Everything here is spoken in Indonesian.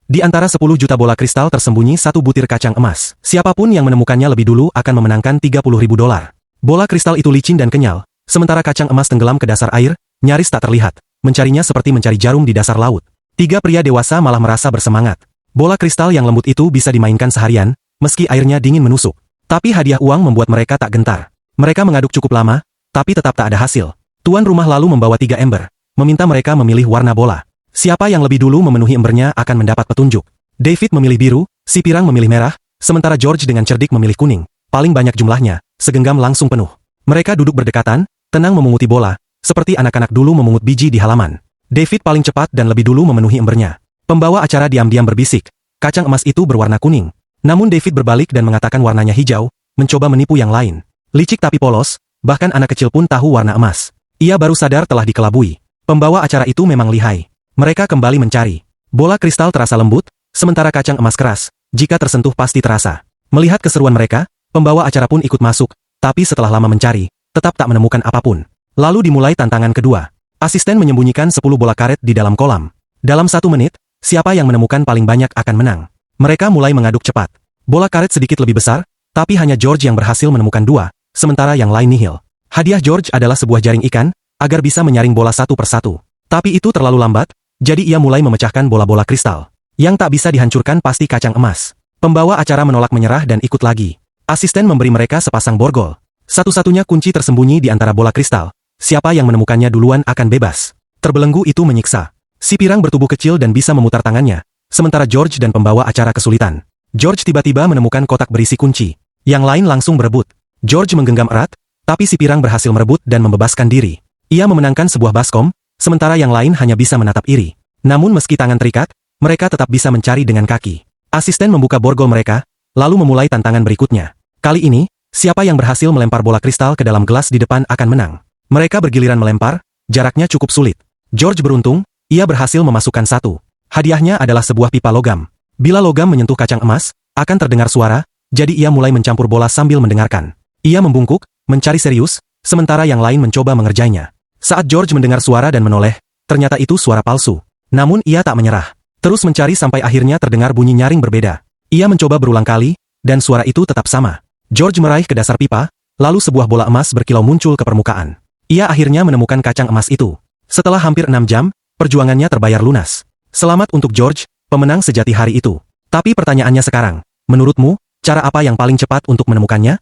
Di antara 10 juta bola kristal tersembunyi satu butir kacang emas. Siapapun yang menemukannya lebih dulu akan memenangkan 30.000 dolar. Bola kristal itu licin dan kenyal, sementara kacang emas tenggelam ke dasar air, nyaris tak terlihat. Mencarinya seperti mencari jarum di dasar laut. Tiga pria dewasa malah merasa bersemangat. Bola kristal yang lembut itu bisa dimainkan seharian, meski airnya dingin menusuk. Tapi hadiah uang membuat mereka tak gentar. Mereka mengaduk cukup lama, tapi tetap tak ada hasil. Tuan rumah lalu membawa 3 ember, meminta mereka memilih warna bola. Siapa yang lebih dulu memenuhi embernya akan mendapat petunjuk. David memilih biru, si pirang memilih merah, sementara George dengan cerdik memilih kuning. Paling banyak jumlahnya, segenggam langsung penuh. Mereka duduk berdekatan, tenang memunguti bola, seperti anak-anak dulu memungut biji di halaman. David paling cepat dan lebih dulu memenuhi embernya. Pembawa acara diam-diam berbisik, kacang emas itu berwarna kuning. Namun David berbalik dan mengatakan warnanya hijau, mencoba menipu yang lain. Licik tapi polos, bahkan anak kecil pun tahu warna emas. Ia baru sadar telah dikelabui. Pembawa acara itu memang lihai. Mereka kembali mencari. Bola kristal terasa lembut, sementara kacang emas keras. Jika tersentuh pasti terasa. Melihat keseruan mereka, pembawa acara pun ikut masuk, tapi setelah lama mencari, tetap tak menemukan apapun. Lalu dimulai tantangan kedua. Asisten menyembunyikan 10 bola karet di dalam kolam. Dalam 1 menit, siapa yang menemukan paling banyak akan menang. Mereka mulai mengaduk cepat. Bola karet sedikit lebih besar, tapi hanya George yang berhasil menemukan 2, sementara yang lain nihil. Hadiah George adalah sebuah jaring ikan, agar bisa menyaring bola satu persatu. Tapi itu terlalu lambat, jadi ia mulai memecahkan bola-bola kristal. Yang tak bisa dihancurkan pasti kacang emas. Pembawa acara menolak menyerah dan ikut lagi. Asisten memberi mereka sepasang borgol. Satu-satunya kunci tersembunyi di antara bola kristal. Siapa yang menemukannya duluan akan bebas. Terbelenggu itu menyiksa. Si pirang bertubuh kecil dan bisa memutar tangannya, sementara George dan pembawa acara kesulitan. George tiba-tiba menemukan kotak berisi kunci. Yang lain langsung berebut. George menggenggam erat, tapi si pirang berhasil merebut dan membebaskan diri. Ia memenangkan sebuah baskom, sementara yang lain hanya bisa menatap iri. Namun meski tangan terikat, mereka tetap bisa mencari dengan kaki. Asisten membuka borgol mereka, lalu memulai tantangan berikutnya. Kali ini, siapa yang berhasil melempar bola kristal ke dalam gelas di depan akan menang. Mereka bergiliran melempar, jaraknya cukup sulit. George beruntung, ia berhasil memasukkan 1. Hadiahnya adalah sebuah pipa logam. Bila logam menyentuh kacang emas, akan terdengar suara, jadi ia mulai mencampur bola sambil mendengarkan. Ia membungkuk, mencari serius, sementara yang lain mencoba mengerjainya. Saat George mendengar suara dan menoleh, ternyata itu suara palsu. Namun ia tak menyerah. Terus mencari sampai akhirnya terdengar bunyi nyaring berbeda. Ia mencoba berulang kali, dan suara itu tetap sama. George meraih ke dasar pipa, lalu sebuah bola emas berkilau muncul ke permukaan. Ia akhirnya menemukan kacang emas itu. Setelah hampir 6 jam, perjuangannya terbayar lunas. Selamat untuk George, pemenang sejati hari itu. Tapi pertanyaannya sekarang, menurutmu, cara apa yang paling cepat untuk menemukannya?